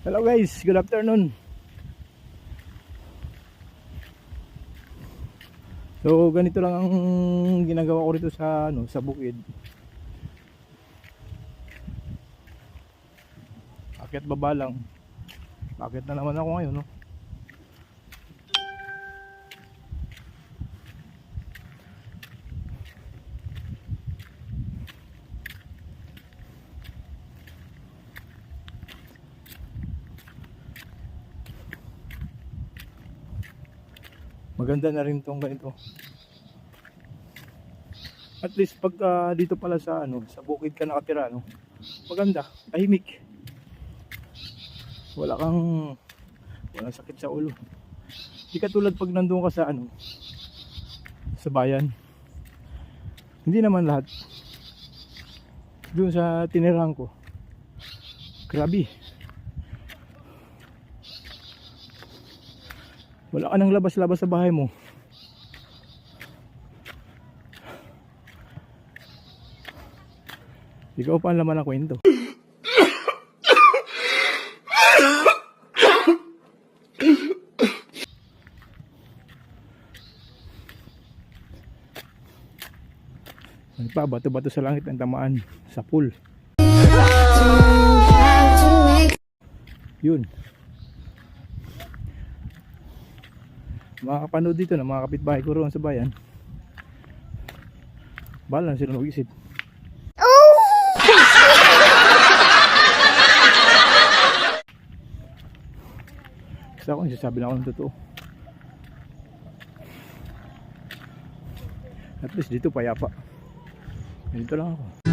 Hello guys, good afternoon. So ganito lang ang ginagawa ko rito sa sa bukid. Akyat baba lang. Bakit na naman ako ngayon, no? Maganda na rin tong ganito. At least pag dito pala sa sa bukid ka nakatira, no? Maganda, tahimik. Walang sakit sa ulo. Hindi katulad pag nandoon ka sa sa bayan. Hindi naman lahat. Doon sa tinirahan ko, grabe. Wala ka nang labas-labas sa bahay mo. Ikaw pa ang laman ng kwento. Ano pa, bato-bato sa langit ang tamaan sa pool. Yun. Mga kapanood dito na mga kapitbahay ko roon sa bayan, bahala na sila mag-isip. Kasi ako nagsasabi na ako ng totoo. At least dito payapa. Dito lang ako.